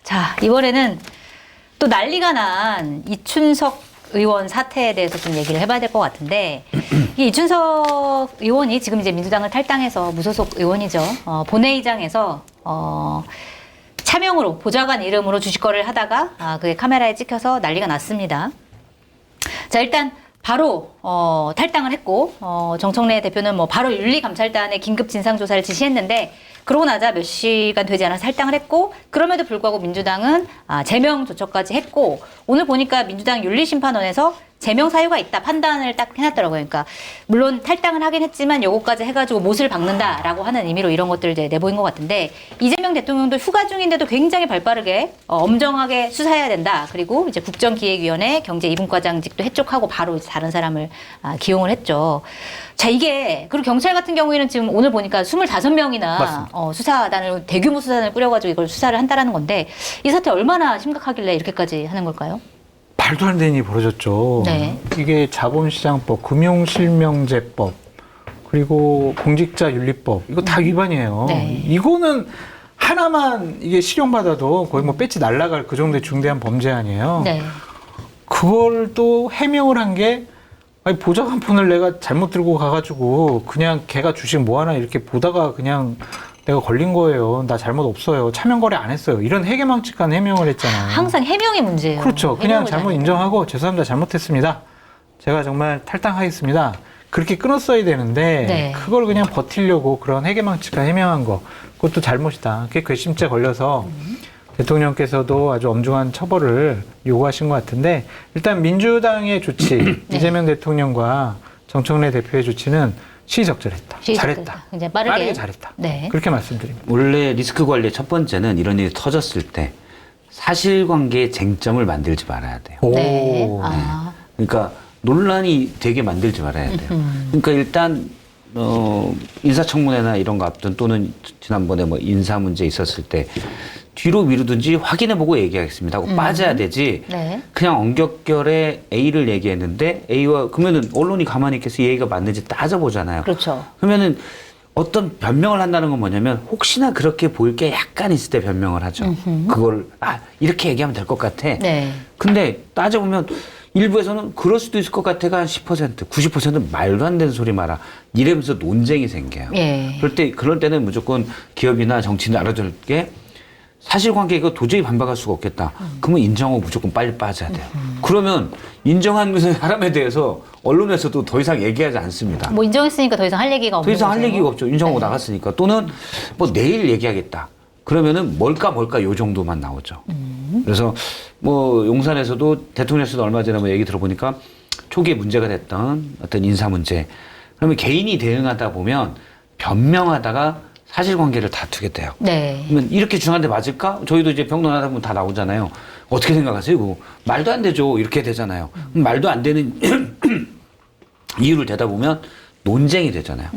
자, 이번에는 또 난리가 난 이춘석 의원 사태에 대해서 좀 얘기를 해봐야 될 것 같은데, 이 이춘석 의원이 지금 이제 민주당을 탈당해서 무소속 의원이죠. 본회의장에서 차명으로 보좌관 이름으로 주식거래를 하다가 그게 카메라에 찍혀서 난리가 났습니다. 자, 일단 바로 탈당을 했고, 정청래 대표는 뭐 바로 윤리감찰단에 긴급 진상조사를 지시했는데, 그러고 나자 몇 시간 되지 않아서 탈당을 했고, 그럼에도 불구하고 민주당은 제명 조처까지 했고, 오늘 보니까 민주당 윤리심판원에서 제명 사유가 있다 판단을 딱 해놨더라고요. 그러니까 물론 탈당을 하긴 했지만 요거까지 해가지고 못을 박는다라고 하는 의미로 이런 것들을 이제 내보인 것 같은데, 이재명 대통령도 휴가 중인데도 굉장히 발빠르게 엄정하게 수사해야 된다. 그리고 이제 국정기획위원회 경제 2분과장직도 해촉하고 바로 이제 다른 사람을 기용을 했죠. 자, 이게 그리고 경찰 같은 경우에는 지금 오늘 보니까 25명이나 수사단을 대규모 수사단을 꾸려가지고 이걸 수사를 한다라는 건데, 이 사태 얼마나 심각하길래 이렇게까지 하는 걸까요? 말도 안 되는 일이 벌어졌죠. 네. 이게 자본시장법, 금융실명제법, 그리고 공직자윤리법, 이거 다 위반이에요. 네. 이거는 하나만 이게 실형받아도 거의 뭐 배지 날라갈 그 정도의 중대한 범죄 아니에요. 네. 그걸 또 해명을 한 게, 아니 보좌관 폰을 내가 잘못 들고 가가지고 그냥 걔가 주식 뭐 하나 이렇게 보다가 그냥 내가 걸린 거예요. 나 잘못 없어요. 차명 거래 안 했어요. 이런 해괴망측한 해명을 했잖아요. 항상 해명이 문제예요. 그렇죠. 그냥 해명을 잘못 잘해야 인정하고 죄송합니다. 잘못했습니다. 제가 정말 탈당하겠습니다. 그렇게 끊었어야 되는데 네. 그걸 그냥 버티려고 그런 해괴망측한 해명한 거, 그것도 잘못이다. 그게 괘씸죄 걸려서 대통령께서도 아주 엄중한 처벌을 요구하신 것 같은데, 일단 민주당의 조치, 네. 이재명 대통령과 정청래 대표의 조치는 시의적절했다. 잘했다. 이제 빠르게 잘했다. 네. 그렇게 말씀드립니다. 원래 리스크 관리의 첫 번째는 이런 일이 터졌을 때 사실관계의 쟁점을 만들지 말아야 돼요. 네. 오. 그러니까 논란이 되게 만들지 말아야 돼요. 그러니까 일단 인사청문회나 이런 거 앞둔, 또는 지난번에 뭐 인사 문제 있었을 때 뒤로 미루든지 확인해보고 얘기하겠습니다 하고 빠져야 되지. 네. 그냥 엉겹결에 A를 얘기했는데 A와 그러면은 언론이 가만히 있겠어? A가 맞는지 따져보잖아요. 그렇죠. 그러면은 어떤 변명을 한다는 건 뭐냐면, 혹시나 그렇게 보일 게 약간 있을 때 변명을 하죠. 그걸 이렇게 얘기하면 될 것 같아. 네. 근데 따져보면 일부에서는 그럴 수도 있을 것 같아가 한 10%, 90%는 말도 안 되는 소리 마라. 이러면서 논쟁이 생겨요. 예. 그럴 때는 무조건 기업이나 정치인이 알아둘 게, 사실관계 이거 도저히 반박할 수가 없겠다. 그러면 인정하고 무조건 빨리 빠져야 돼요. 그러면 인정한 사람에 대해서 언론에서도 더 이상 얘기하지 않습니다. 뭐 인정했으니까 더 이상 할 얘기가 없는 더 이상 거죠. 할 얘기가 없죠. 인정하고 네. 나갔으니까. 또는 뭐 내일 얘기하겠다. 그러면은 뭘까 요 정도만 나오죠. 그래서 뭐 용산에서도 대통령께서도 얼마 전에 뭐 얘기 들어보니까 초기에 문제가 됐던 어떤 인사 문제. 그러면 개인이 대응하다 보면 변명하다가 사실관계를 다투게 돼요. 네. 그러면 이렇게 중한데 맞을까? 저희도 이제 평론하다 보면 다 나오잖아요. 어떻게 생각하세요? 그거 말도 안 되죠. 이렇게 되잖아요. 말도 안 되는 이유를 대다 보면 논쟁이 되잖아요.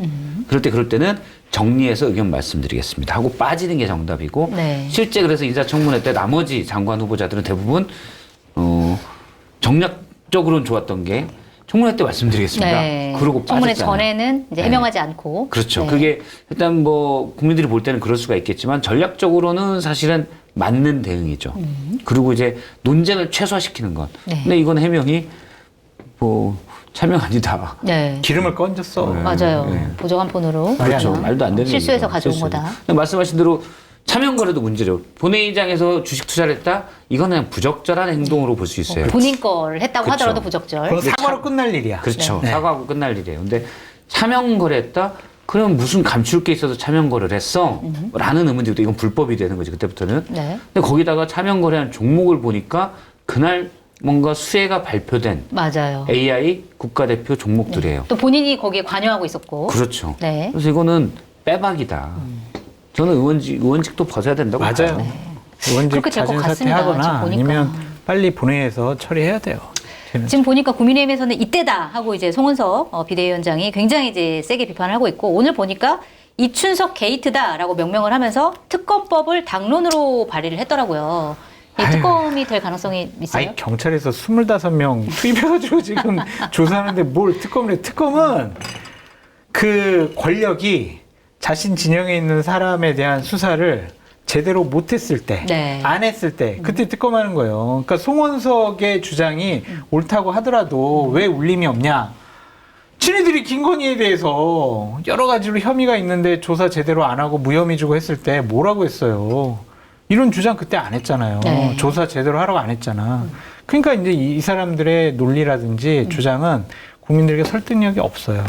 그럴 때는 정리해서 의견 말씀드리겠습니다 하고 빠지는 게 정답이고, 네. 실제 그래서 인사청문회 때 나머지 장관 후보자들은 대부분 정략적으로는 좋았던 게, 청문회 때 말씀드리겠습니다. 네. 그러고 청문회 빠졌잖아요. 전에는 이제 네. 해명하지 않고. 그렇죠. 네. 그게 일단 뭐 국민들이 볼 때는 그럴 수가 있겠지만, 전략적으로는 사실은 맞는 대응이죠. 그리고 이제 논쟁을 최소화시키는 것. 네. 근데 이건 해명이 뭐 차명 아니다. 네. 기름을 건졌어. 맞아요. 네. 보좌관 폰으로. 그렇죠. 말도 안 되는 실수해서 얘기죠. 가져온 실수. 거다. 근데 말씀하신 대로 차명 거래도 문제죠. 본회의장에서 주식 투자를 했다? 이거는 그냥 부적절한 행동으로 볼 수 있어요. 본인 걸 했다고 그렇죠. 하더라도 부적절. 그건 사과로 끝날 일이야. 그렇죠. 네. 사과하고 끝날 일이에요. 근데 차명 거래했다? 그럼 무슨 감출 게 있어서 차명 거래를 했어? 라는 의문이 들고, 이건 불법이 되는 거지, 그때부터는. 네. 근데 거기다가 차명 거래한 종목을 보니까 그날 뭔가 수혜가 발표된 맞아요. AI 국가대표 종목들이에요. 또 본인이 거기에 관여하고 있었고. 그렇죠. 네. 그래서 이거는 빼박이다. 저는 의원직도 벗어야 된다고 맞아요. 봐요. 의원직 그렇게 될것 자진 같습니다. 사퇴하거나 지금 보니까. 아니면 빨리 본회의에서 처리해야 돼요. 지금 보니까 국민의힘에서는 이때다 하고 이제 송은석 비대위원장이 굉장히 이제 세게 비판을 하고 있고, 오늘 보니까 이춘석 게이트다라고 명명을 하면서 특검법을 당론으로 발의를 했더라고요. 이 특검이 될 가능성이 있어요? 아니, 경찰에서 25명 투입해가지고 지금 조사하는데 뭘 특검을 해. 특검은 그 권력이 자신 진영에 있는 사람에 대한 수사를 제대로 못했을 때, 네. 안 했을 때, 그때 특검하는 거예요. 그러니까 송원석의 주장이 옳다고 하더라도 왜 울림이 없냐? 친이들이 김건희에 대해서 여러 가지로 혐의가 있는데 조사 제대로 안 하고 무혐의 주고 했을 때 뭐라고 했어요? 이런 주장 그때 안 했잖아요. 네. 조사 제대로 하라고 안 했잖아. 그러니까 이제 이 사람들의 논리라든지 주장은 국민들에게 설득력이 없어요.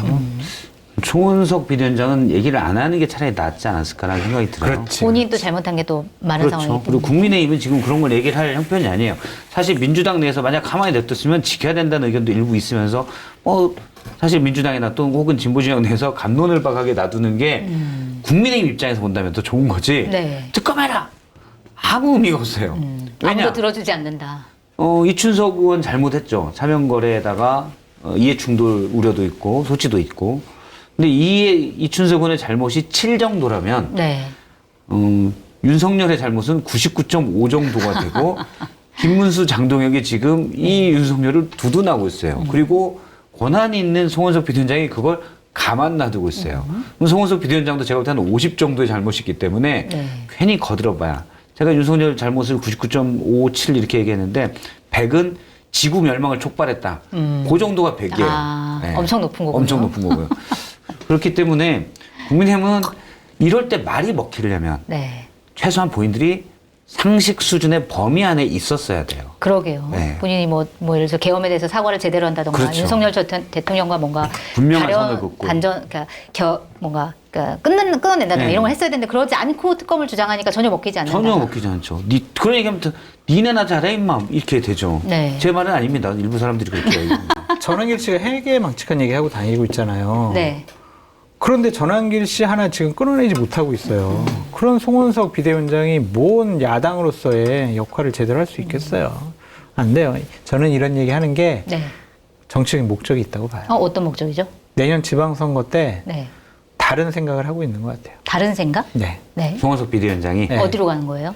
총원석 비대위원장은 얘기를 안 하는 게 차라리 낫지 않았을까라는 생각이 들어요. 그렇지. 본인도 잘못한 게 또 많은 상황이기 그렇죠. 때문에. 그리고 국민의힘은 지금 그런 걸 얘기를 할 형편이 아니에요. 사실 민주당 내에서 만약 가만히 냅뒀으면 지켜야 된다는 의견도 일부 있으면서 사실 민주당이나 또 혹은 진보진영 내에서 감론을박하게 놔두는 게 국민의힘 입장에서 본다면 더 좋은 거지. 네. 특검해라. 아무 의미가 없어요. 왜냐? 아무도 들어주지 않는다. 이춘석 의원 잘못했죠. 사면거래에다가 이해충돌 우려도 있고 소지도 있고. 근데 이춘석 의원의 잘못이 7 정도라면 네. 윤석열의 잘못은 99.5 정도가 되고 김문수, 장동혁이 지금 이 윤석열을 두둔하고 있어요. 그리고 권한이 있는 송원석 비대위원장이 그걸 가만 놔두고 있어요. 그럼 송원석 비대위원장도 제가 볼 때는 50 정도의 잘못이 있기 때문에 네. 괜히 거들어봐야. 제가 윤석열 잘못을 99.57 이렇게 얘기했는데 100은 지구 멸망을 촉발했다. 그 정도가 100이에요. 엄청 높은 거군요. 엄청 높은 거고요. 그렇기 때문에 국민의힘은 이럴 때 말이 먹히려면 네. 최소한 본인들이 상식 수준의 범위 안에 있었어야 돼요. 그러게요. 네. 본인이 뭐 예를 들어서 계엄에 대해서 사과를 제대로 한다던가 그렇죠. 윤석열 대통령과 뭔가 분명한 선을 긋고. 뭔가 끊어낸다던가 네. 이런 걸 했어야 되는데 그러지 않고 특검을 주장하니까 전혀 먹히지 않는다. 전혀 먹히지 않죠. 그런 얘기하면 니네나 잘해 임마 이렇게 되죠. 네. 제 말은 아닙니다. 일부 사람들이 그렇게 얘기합니다. 전환길 씨가 해괴망측한 얘기하고 다니고 있잖아요. 네. 그런데 전환길 씨 하나 지금 끊어내지 못하고 있어요. 그런 송원석 비대위원장이 뭔 야당으로서의 역할을 제대로 할 수 있겠어요. 안 돼요. 저는 이런 얘기 하는 게 네. 정치적인 목적이 있다고 봐요. 어떤 목적이죠? 내년 지방선거 때 네. 다른 생각을 하고 있는 것 같아요. 다른 생각? 네. 네. 송원석 비대위원장이 네. 어디로 가는 거예요?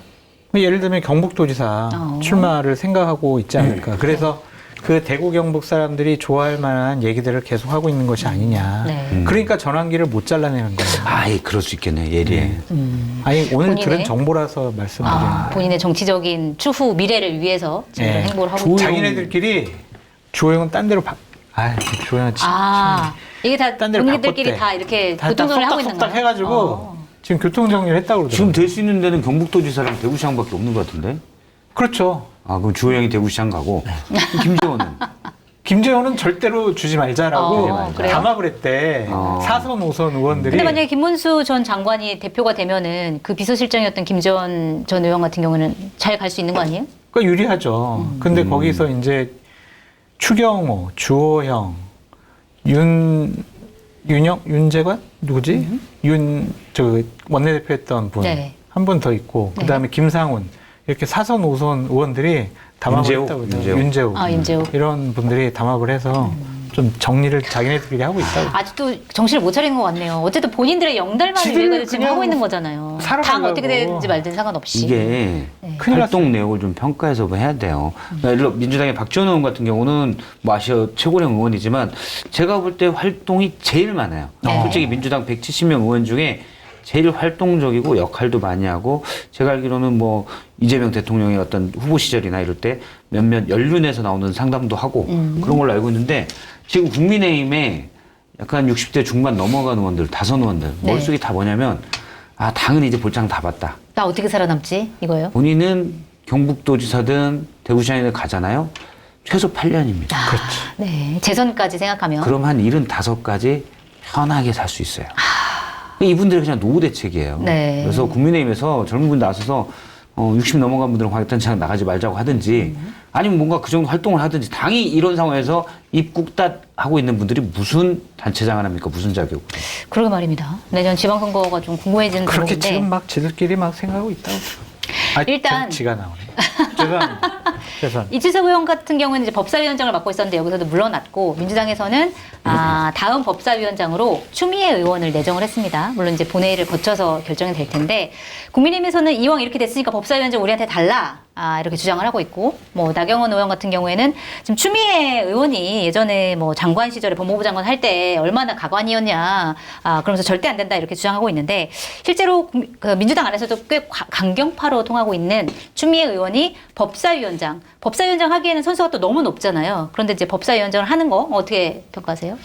예를 들면 경북도지사 출마를 생각하고 있지 않을까. 그래서 그 대구 경북 사람들이 좋아할 만한 얘기들을 계속 하고 있는 것이 아니냐. 네. 그러니까 전환기를 못 잘라내는 거예요. 아예 그럴 수 있겠네. 예리해. 아니 오늘 본인의- 들은 정보라서 말씀드리는 거예요. 본인의 정치적인 추후 미래를 위해서 지금 네. 행보를 하고 있다. 자기네들끼리 주호영은 딴 데로 주호영은 이게 다 딴 데로 본인들끼리 바꿨대. 다 이렇게 다 교통정리 하고 있는 속닥속닥 거예요. 해가지고 지금 교통정리를 했다고 그러더라고요. 지금 될 수 있는 데는 경북도지사랑 대구시장밖에 없는 것 같은데? 그렇죠. 그럼 주호영이 대구시장 가고 김지원은 김재원은 절대로 주지 말자라고 그래요? 담합을 했대. 4선, 5선 의원들이. 근데 만약에 김문수 전 장관이 대표가 되면은 그 비서실장이었던 김재원 전 의원 같은 경우는 잘 갈 수 있는 거 아니에요? 그러니까 유리하죠. 근데 거기서 이제 추경호, 주호영, 윤재관? 누구지? 원내대표했던 분. 네. 한 분 더 있고, 그 다음에 김상훈. 이렇게 4선, 5선 의원들이 담합을 윤재욱? 했다고 그러죠. 윤재욱. 윤재욱. 이런 분들이 담합을 해서 좀 정리를 자기네들끼리 하고 있다고. 아직도 정신을 못 차리는 것 같네요. 어쨌든 본인들의 영달만 지들 일을 지금 그냥 하고 있는 거잖아요. 살아가려고. 당 어떻게 되든지 말든 상관없이. 이게 큰일 활동 내역을 좀 평가해서 해야 돼요. 그러니까 예를 들어 민주당의 박지원 의원 같은 경우는 뭐 아시아 최고령 의원이지만 제가 볼 때 활동이 제일 많아요. 네. 솔직히 민주당 170명 의원 중에 제일 활동적이고 역할도 많이 하고 제가 알기로는 뭐 이재명 대통령의 어떤 후보 시절이나 이럴 때 몇몇 연륜에서 나오는 상담도 하고 그런 걸로 알고 있는데 지금 국민의힘에 약간 60대 중반 넘어간 의원들, 다선 의원들 네. 머릿속이 다 뭐냐면 당은 이제 볼장 다 봤다. 나 어떻게 살아남지? 이거예요? 본인은 경북도지사든 대구시장에 가잖아요. 최소 8년입니다. 네. 재선까지 생각하면. 그럼 한 75까지 편하게 살 수 있어요. 이분들이 그냥 노후 대책이에요. 네. 그래서 국민의힘에서 젊은 분들 나서서 60 넘어간 분들은 광역단체장 나가지 말자고 하든지 아니면 뭔가 그 정도 활동을 하든지 당이 이런 상황에서 입 꾹닫 하고 있는 분들이 무슨 단체장을 합니까? 무슨 자격으로. 그러게 말입니다. 내년 지방선거가 좀 궁금해지는 그렇게 대목인데. 지금 막 지들끼리 막 생각하고 있다고. 일단- 지가 나오네. 죄송합니다. 죄송합니다. 이준석 의원 같은 경우는 이제 법사위원장을 맡고 있었는데 여기서도 물러났고 민주당에서는 다음 법사위원장으로 추미애 의원을 내정을 했습니다. 물론 이제 본회의를 거쳐서 결정이 될 텐데 국민의힘에서는 이왕 이렇게 됐으니까 법사위원장 우리한테 달라. 이렇게 주장을 하고 있고, 뭐 나경원 의원 같은 경우에는 지금 추미애 의원이 예전에 뭐 장관 시절에 법무부 장관 할 때 얼마나 가관이었냐, 그러면서 절대 안 된다 이렇게 주장하고 있는데, 실제로 그 민주당 안에서도 꽤 강경파로 통하고 있는 추미애 의원이 법사위원장 하기에는 선수가 또 너무 높잖아요. 그런데 이제 법사위원장을 하는 거 어떻게 평가하세요?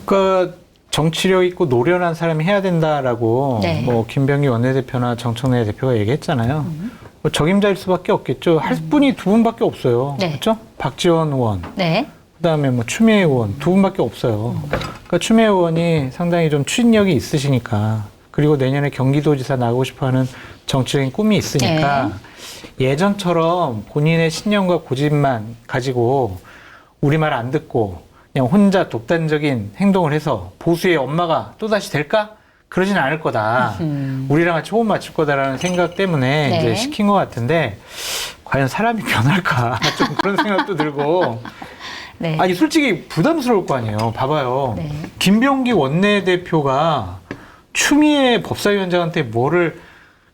그러니까 정치력 있고 노련한 사람이 해야 된다라고 네. 뭐 김병기 원내대표나 정청래 대표가 얘기했잖아요. 뭐 적임자일 수밖에 없겠죠. 할 분이 두 분밖에 없어요. 네. 그렇죠? 박지원 의원, 네. 그다음에 뭐 추미애 의원 두 분밖에 없어요. 그러니까 추미애 의원이 상당히 좀 추진력이 있으시니까, 그리고 내년에 경기도지사 나가고 싶어하는 정치적인 꿈이 있으니까 예전처럼 본인의 신념과 고집만 가지고 우리 말 안 듣고 그냥 혼자 독단적인 행동을 해서 보수의 엄마가 또다시 될까? 그러진 않을 거다. 우리랑 같이 호흡 맞출 거다라는 생각 때문에 네. 이제 시킨 것 같은데, 과연 사람이 변할까? 좀 그런 생각도 들고. 네. 아니, 솔직히 부담스러울 거 아니에요. 봐봐요. 네. 김병기 원내대표가 추미애 법사위원장한테 뭐를,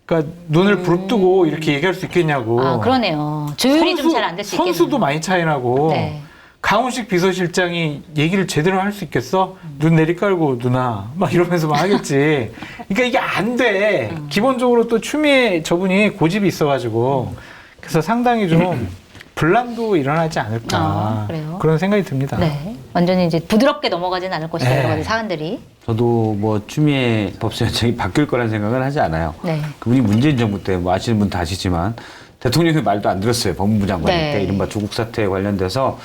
그러니까 눈을 부릅뜨고 이렇게 얘기할 수 있겠냐고. 그러네요. 조율이 좀 잘 안 될 수 있겠네요. 선수도 많이 차이 나고. 네. 강훈식 비서실장이 얘기를 제대로 할 수 있겠어? 눈 내리깔고 누나 막 이러면서 막 하겠지. 그러니까 이게 안 돼. 기본적으로 또 추미애 저분이 고집이 있어가지고, 그래서 상당히 좀 분란도 일어나지 않을까, 그래요? 그런 생각이 듭니다. 네. 완전히 이제 부드럽게 넘어가지는 않을 것이다. 네. 여러 가지 사안들이. 저도 뭐 추미애 법사위원장이 바뀔 거라는 생각은 하지 않아요. 네. 그분이 문재인 정부 때 뭐 아시는 분 다 아시지만 대통령의 말도 안 들었어요. 법무부 장관일 네. 때 이른바 조국 사태에 관련돼서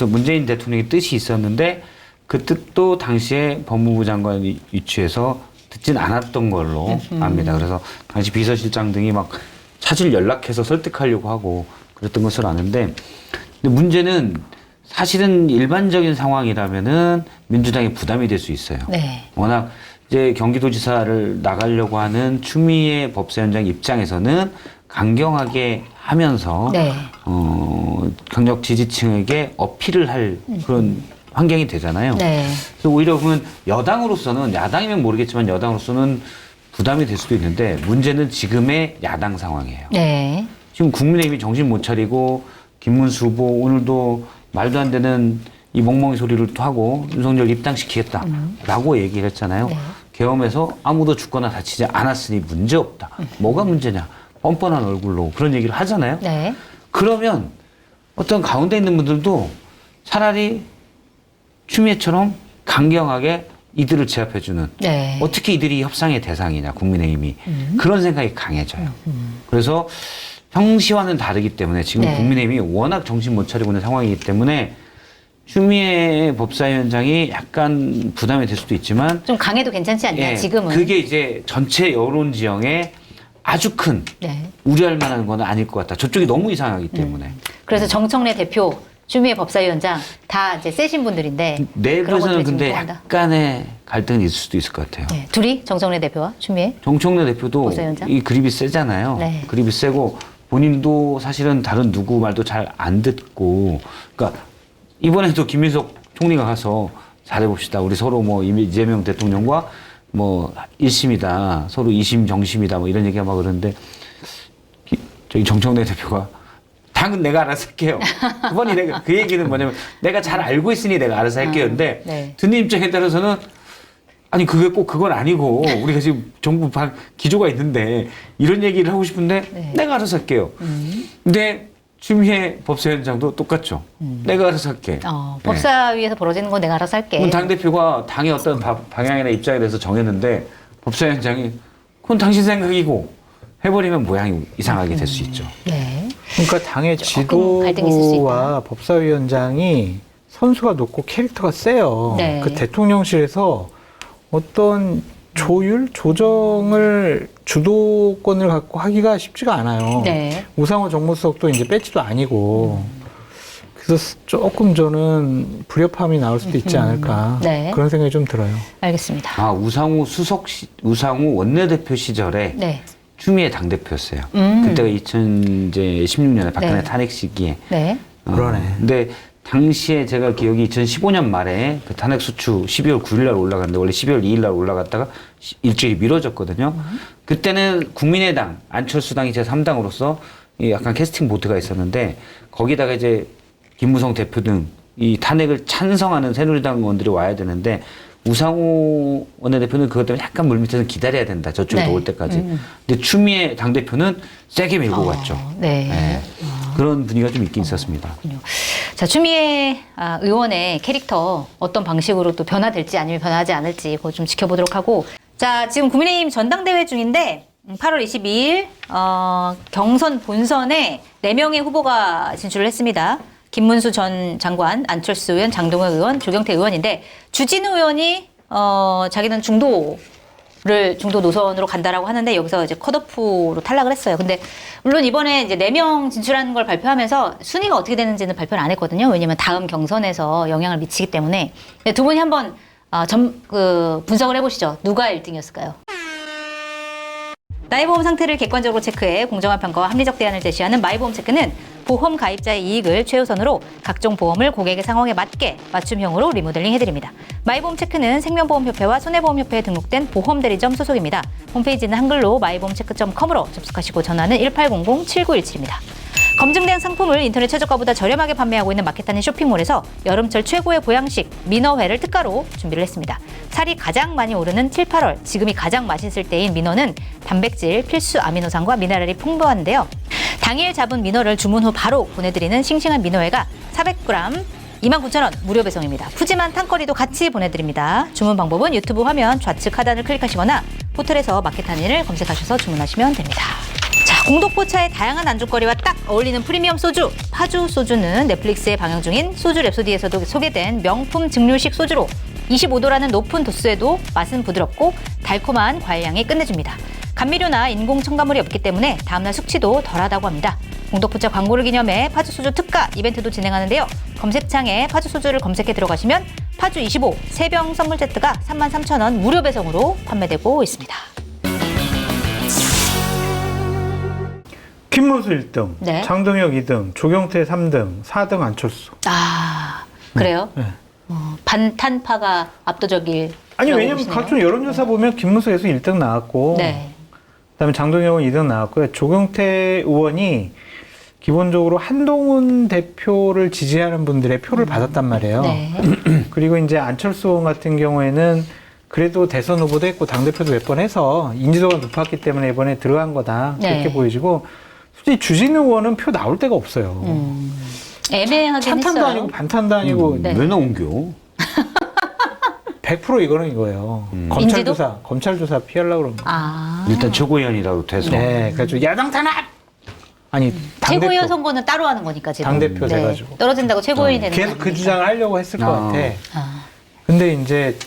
문재인 대통령의 뜻이 있었는데, 그 뜻도 당시에 법무부 장관 위치에서 듣진 않았던 걸로 압니다. 그래서 당시 비서실장 등이 막 차질 연락해서 설득하려고 하고 그랬던 것으로 아는데, 근데 문제는 사실은 일반적인 상황이라면은 민주당이 부담이 될 수 있어요. 네. 워낙 이제 경기도지사를 나가려고 하는 추미애 법사위원장 입장에서는 강경하게 하면서 네. 경력 지지층에게 어필을 할 그런 환경이 되잖아요. 네. 그래서 오히려 보면 여당으로서는, 야당이면 모르겠지만 여당으로서는 부담이 될 수도 있는데, 문제는 지금의 야당 상황이에요. 네. 지금 국민의힘이 정신 못 차리고 김문수 후보 오늘도 말도 안 되는 이 멍멍이 소리를 또 하고 윤석열 입당시키겠다라고 얘기를 했잖아요. 네. 계엄에서 아무도 죽거나 다치지 않았으니 문제 없다. 뭐가 문제냐? 뻔뻔한 얼굴로 그런 얘기를 하잖아요. 네. 그러면 어떤 가운데 있는 분들도 차라리 추미애처럼 강경하게 이들을 제압해주는, 네. 어떻게 이들이 협상의 대상이냐, 국민의힘이. 그런 생각이 강해져요. 그래서 평시와는 다르기 때문에 지금 네. 국민의힘이 워낙 정신 못 차리고 있는 상황이기 때문에 추미애 법사위원장이 약간 부담이 될 수도 있지만, 좀 강해도 괜찮지 않냐, 지금은. 그게 이제 전체 여론 지형에 아주 큰 네. 우려할 만한 건 아닐 것 같다. 저쪽이 너무 이상하기 때문에. 그래서 정청래 대표, 추미애 법사위원장 다 이제 세신 분들인데. 그런 내부에서는 것들이 지금 근데 통한다. 약간의 갈등이 있을 수도 있을 것 같아요. 네. 둘이 정청래 대표와 추미애. 정청래 대표도 법사위원장? 이 그립이 세잖아요. 네. 그립이 세고 본인도 사실은 다른 누구 말도 잘 안 듣고, 그러니까 이번에도 김민석 총리가 가서 잘해봅시다. 우리 서로 뭐 이재명 대통령과 뭐 1심이다. 서로 2심 정심이다. 뭐 이런 얘기가 막 그러는데, 저기 정청래 대표가 당은 내가 알아서 할게요. 그번이 내가 그 얘기는 뭐냐면 내가 잘 알고 있으니 내가 알아서 할게요. 근데 네. 듣는 입장에 따라서는 아니 그게 꼭 그건 아니고 우리가 지금 정부 기조가 있는데 이런 얘기를 하고 싶은데 네. 내가 알아서 할게요. 근데 추미애 법사위원장도 똑같죠. 내가 알아서 할게. 네. 법사위에서 벌어지는 건 내가 알아서 할게. 그럼 당대표가 당의 어떤 방향이나 입장에 대해서 정했는데 법사위원장이 그건 당신 생각이고 해버리면 모양이 이상하게 될 수 있죠. 네. 그러니까 당의 조금 갈등이 있을 수 지도부와 법사위원장이 선수가 높고 캐릭터가 세요. 네. 그 대통령실에서 어떤 조정을 주도권을 갖고 하기가 쉽지가 않아요. 네. 우상호 정무수석도 이제 배지도 아니고. 그래서 조금 저는 불협화음이 나올 수도 있지 않을까. 네. 그런 생각이 좀 들어요. 알겠습니다. 아, 우상호 원내대표 시절에 네. 추미애 당대표였어요. 그때가 2016년에 박근혜 네. 탄핵 시기에. 네. 그러네. 근데 당시에 제가 기억이 2015년 말에 그 탄핵 소추 12월 9일 날 올라갔는데 원래 12월 2일 날 올라갔다가 일주일이 미뤄졌거든요. 그때는 국민의당, 안철수당이 제3당으로서 이 약간 캐스팅 보드가 있었는데 거기다가 이제 김무성 대표 등 이 탄핵을 찬성하는 새누리당 의원들이 와야 되는데 우상호 원내대표는 그것 때문에 약간 물밑에서 기다려야 된다. 저쪽에 네. 올 때까지. 근데 추미애 당대표는 세게 밀고 갔죠. 네. 네. 그런 분위기가 좀 있긴 있었습니다. 그렇군요. 자, 추미애 의원의 캐릭터 어떤 방식으로 또 변화될지 아니면 변화하지 않을지 그거 좀 지켜보도록 하고, 자, 지금 국민의힘 전당대회 중인데 8월 22일 경선 본선에 4명의 후보가 진출을 했습니다. 김문수 전 장관, 안철수 의원, 장동혁 의원, 조경태 의원인데 주진우 의원이 자기는 중도 노선으로 간다라고 하는데 여기서 이제 컷오프로 탈락을 했어요. 근데 물론 이번에 이제 4명 진출하는 걸 발표하면서 순위가 어떻게 되는지는 발표를 안 했거든요. 왜냐면 다음 경선에서 영향을 미치기 때문에. 두 분이 한번 분석을 해보시죠. 누가 1등이었을까요? 나의 보험 상태를 객관적으로 체크해 공정한 평가와 합리적 대안을 제시하는 마이보험 체크는 보험 가입자의 이익을 최우선으로 각종 보험을 고객의 상황에 맞게 맞춤형으로 리모델링 해드립니다. 마이보험 체크는 생명보험협회와 손해보험협회에 등록된 보험대리점 소속입니다. 홈페이지는 한글로 마이보험체크.com으로 접속하시고 전화는 1800-7917입니다. 검증된 상품을 인터넷 최저가보다 저렴하게 판매하고 있는 마켓하는 쇼핑몰에서 여름철 최고의 보양식 민어회를 특가로 준비를 했습니다. 살이 가장 많이 오르는 7, 8월, 지금이 가장 맛있을 때인 민어는 단백질, 필수 아미노산과 미네랄이 풍부한데요. 당일 잡은 민어를 주문 후 바로 보내드리는 싱싱한 민어회가 400g 29,000원 무료 배송입니다. 푸짐한 탕거리도 같이 보내드립니다. 주문 방법은 유튜브 화면 좌측 하단을 클릭하시거나 포털에서 마켓하니를 검색하셔서 주문하시면 됩니다. 자, 공독포차의 다양한 안주거리와 딱 어울리는 프리미엄 소주 파주 소주는 넷플릭스에 방영 중인 소주 랩소디에서도 소개된 명품 증류식 소주로 25도라는 높은 도수에도 맛은 부드럽고 달콤한 과일향이 끝내줍니다. 감미료나 인공 첨가물이 없기 때문에 다음날 숙취도 덜하다고 합니다. 공독포차 광고를 기념해 파주 소주 특가 이벤트도 진행하는데요. 검색창에 파주 소주를 검색해 들어가시면 파주 25 3병 선물 세트가 33,000원 무료 배송으로 판매되고 있습니다. 김문수 1등, 네. 장동혁 2등, 조경태 3등, 4등 안철수. 아, 그래요? 네. 반탄파가 압도적일. 아니 왜냐면 각종 여론조사 보면 김문수에서 1등 나왔고, 네. 그다음에 장동혁은 2등 나왔고요. 조경태 의원이 기본적으로 한동훈 대표를 지지하는 분들의 표를 받았단 말이에요. 네. 그리고 이제 안철수 의원 같은 경우에는 그래도 대선 후보도 했고 당대표도 몇 번 해서 인지도가 높았기 때문에 이번에 들어간 거다. 그렇게 네. 보여지고, 솔직히 주진우 의원은 표 나올 데가 없어요. 애매하긴 찬탄도 했어요. 아니고 반탄도 아니고 네. 왜 나온겨? 100% 이거는 이거예요. 검찰 조사 피하려고 그런 거. 아. 일단 최고위원이라고 돼서. 네, 그래서 야당 탄압. 아니 당대표 최고위원 선거는 따로 하는 거니까 지금. 당대표 돼가지고. 떨어진다고 최고위원이 되는 계속 그 거니까. 주장을 하려고 했을 것 아. 같아. 아. 근데 이제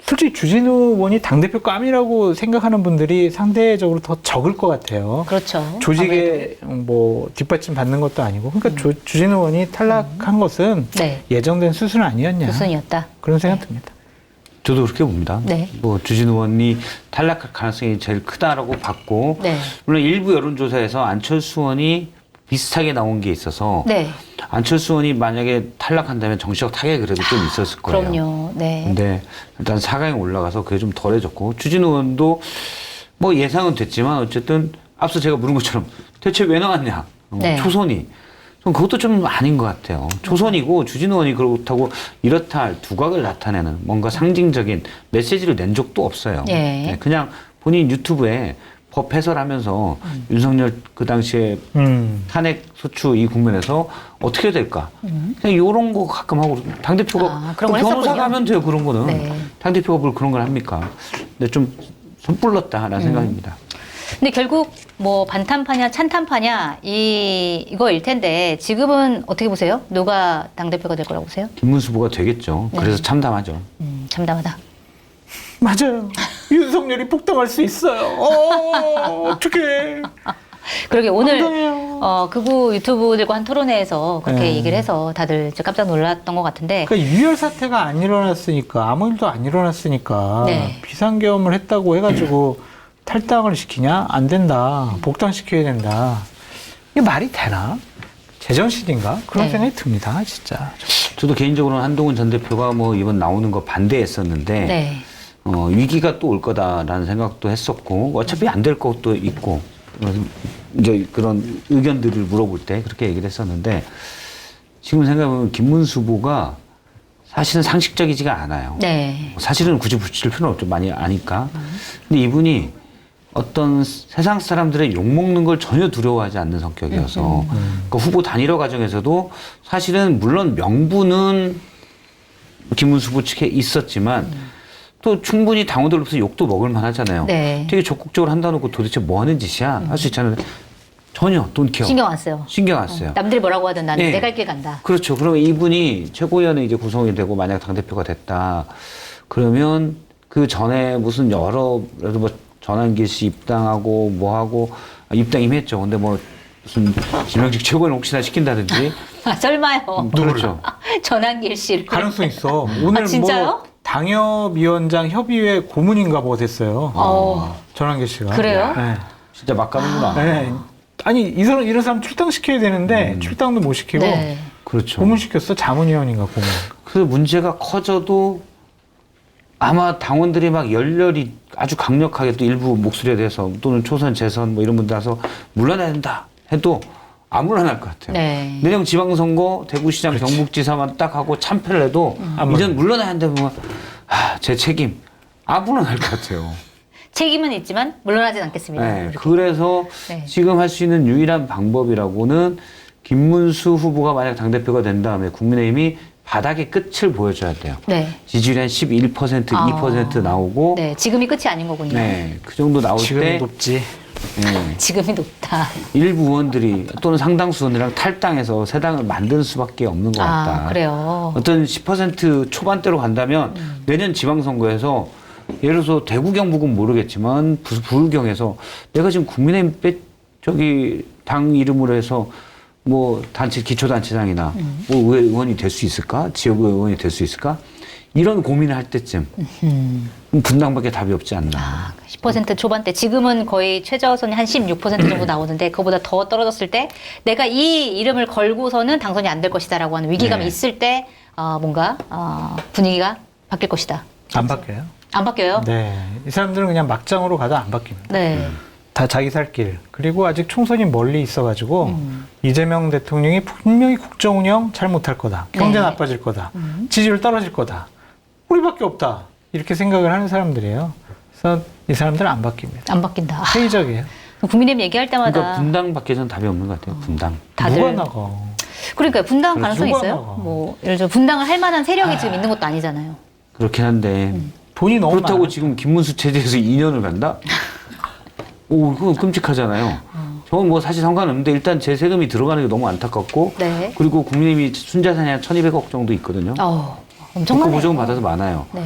솔직히 주진우 의원이 당대표 감이라고 생각하는 분들이 상대적으로 더 적을 것 같아요. 그렇죠. 조직에 뭐 뒷받침 받는 것도 아니고, 그러니까 주진우 의원이 탈락한 것은 네. 예정된 수순 아니었냐, 우선이었다. 그런 생각 듭니다. 저도 그렇게 봅니다. 네. 뭐 주진우 의원이 탈락할 가능성이 제일 크다라고 봤고, 네. 물론 일부 여론조사에서 안철수 의원이 비슷하게 나온 게 있어서 네. 안철수 의원이 만약에 탈락한다면 정치적 타격이 그래도 좀 있었을 거예요. 그럼요. 네. 근데 일단 4강에 올라가서 그게 좀 덜해졌고, 주진우 의원도 뭐 예상은 됐지만 어쨌든 앞서 제가 물은 것처럼 대체 왜 나왔냐, 네. 초선이. 좀 그것도 좀 아닌 것 같아요. 초선이고 주진우 의원이 그렇다고 이렇다 할 두각을 나타내는 뭔가 상징적인 메시지를 낸 적도 없어요. 예. 네, 그냥 본인 유튜브에 법 해설하면서 윤석열 그 당시에 탄핵 소추 이 국면에서 어떻게 될까? 그냥 이런 거 가끔 하고 당대표가 그런 걸 변호사가 했었군요. 하면 돼요. 그런 거는. 네. 당대표가 뭘 그런 걸 합니까? 근데 좀 손불렀다라는 생각입니다. 근데 결국 뭐 반탄파냐 찬탄파냐 이거일 텐데 지금은 어떻게 보세요? 누가 당대표가 될 거라고 보세요? 김문수 후보가 되겠죠. 네. 그래서 참담하죠. 참담하다. 맞아요. 윤석열이 폭등할 수 있어요. 어떡해. 그러게 오늘 감동해요. 극우 유튜브들과 한 토론회에서 그렇게 네. 얘기를 해서 다들 깜짝 놀랐던 것 같은데 그러니까 유혈 사태가 안 일어났으니까, 아무 일도 안 일어났으니까 네. 비상계엄을 했다고 해가지고 탈당을 시키냐? 안 된다. 복당시켜야 된다. 이게 말이 되나? 제정신인가? 그런 네. 생각이 듭니다. 진짜. 저도 개인적으로는 한동훈 전 대표가 뭐 이번 나오는 거 반대했었는데 네. 위기가 또 올 거다라는 생각도 했었고 어차피 안 될 것도 있고 이제 그런 의견들을 물어볼 때 그렇게 얘기를 했었는데 지금 생각해보면 김문수 후보가 사실은 상식적이지가 않아요. 네. 사실은 굳이 붙일 필요는 없죠. 많이 아니까. 근데 이분이 어떤 세상 사람들의 욕먹는 걸 전혀 두려워하지 않는 성격이어서 그 후보 단일화 과정에서도 사실은 물론 명분은 김문수 후보 측에 있었지만 또 충분히 당원들로서 욕도 먹을 만하잖아요. 네. 되게 적극적으로 한다 놓고 도대체 뭐 하는 짓이야? 할 수 있잖아요. 전혀 돈 케어. 신경 안 써요. 신경 안 써요. 남들이 뭐라고 하든 나는 네. 내 갈 길 간다. 그렇죠. 그러면 이분이 최고위원회 이제 구성이 되고 만약 당대표가 됐다. 그러면 그 전에 무슨 여러, 그래도 뭐 전환길 씨 입당하고 뭐 하고 입당 이미 했죠. 근데 뭐 무슨 지명직 최고위원 혹시나 시킨다든지. 아, 설마요. 그렇죠. 전환길 씨. 가능성 있어. 오늘 진짜요? 뭐 당협위원장 협의회 고문인가 뭐 됐어요. 전환길 씨가. 그래요? 네. 진짜 막 가는구나. 네. 아니 이런 사람 출당시켜야 되는데 출당도 못 시키고 네. 그렇죠. 고문시켰어. 자문위원인가 고문. 그래서 문제가 커져도 아마 당원들이 막 열렬히 아주 강력하게 또 일부 목소리에 대해서 또는 초선, 재선 뭐 이런 분들 와서 물러나야 된다 해도 안 물러날 것 같아요. 네. 내년 지방선거 대구시장 경북지사만 딱 하고 참패를 해도 이젠 물러나야 한다면 제 책임 안 물러날 것 같아요. 책임은 있지만 물러나진 않겠습니다. 네, 이렇게. 그래서 네. 지금 할 수 있는 유일한 방법이라고는 김문수 후보가 만약 당대표가 된 다음에 국민의힘이 바닥의 끝을 보여줘야 돼요. 네. 지지율이 한 11%, 2% 나오고 네, 지금이 끝이 아닌 거군요. 네, 그 정도 나올 지금이 때 높지. 네, 지금이 높다. 일부 의원들이 또는 상당수 의원이랑 탈당해서 새 당을 만드는 수밖에 없는 것 같다. 아, 그래요. 어떤 10% 초반대로 간다면 내년 지방선거에서 예를 들어서 대구 경북은 모르겠지만 부울경에서 내가 지금 국민의힘 당 이름으로 해서 뭐 단체 기초단체장이나 뭐 의원이 될 수 있을까? 지역 의원이 될 수 있을까? 이런 고민을 할 때쯤 분당밖에 답이 없지 않나. 아, 10% 초반대. 지금은 거의 최저선이 한 16% 정도 나오는데 그거보다 더 떨어졌을 때 내가 이 이름을 걸고서는 당선이 안 될 것이다라고 하는 위기감이 네. 있을 때 뭔가 분위기가 바뀔 것이다. 안 바뀌어요. 안 바뀌어요? 네. 이 사람들은 그냥 막장으로 가도 안 바뀝니다. 네. 다 자기 살 길. 그리고 아직 총선이 멀리 있어가지고 이재명 대통령이 분명히 국정 운영 잘 못할 거다. 경제 네. 나빠질 거다. 지지율 떨어질 거다. 우리밖에 없다. 이렇게 생각을 하는 사람들이에요. 그래서 이 사람들은 안 바뀝니다. 안 바뀐다. 회의적이에요. 국민의힘 얘기할 때마다 그러니까 분당밖에는 답이 없는 것 같아요. 분당. 다들 누가 나가? 그러니까 분당 그렇죠. 가능성이 누가 있어요? 나가? 뭐 예를 들어 분당을 할 만한 세력이 지금 있는 것도 아니잖아요. 그렇긴 한데 돈이 너무 그렇다고 많아. 지금 김문수 체제에서 2년을 간다? 오, 그건 끔찍하잖아요. 저는 뭐 사실 상관없는데 일단 제 세금이 들어가는 게 너무 안타깝고 네. 그리고 국민의힘이 순자산이 한 1,200억 정도 있거든요. 그 엄청나네요. 보조금 받아서 많아요. 네.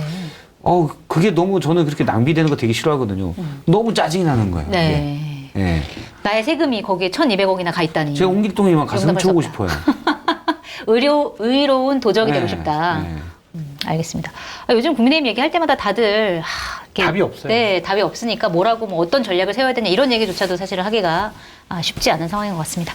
그게 너무 저는 그렇게 낭비되는 거 되게 싫어하거든요. 너무 짜증이 나는 거예요. 네. 이게. 예. 나의 세금이 거기에 1,200억이나 가 있다니. 제가 홍길동이만 가슴 용납할 수 채우고 없다. 싶어요. 의로운 도적이 되고 네, 싶다. 네. 알겠습니다. 요즘 국민의힘 얘기할 때마다 다들 이렇게 답이 없어요. 네, 답이 없으니까 뭐라고 뭐 어떤 전략을 세워야 되냐 이런 얘기조차도 사실은 하기가 쉽지 않은 상황인 것 같습니다.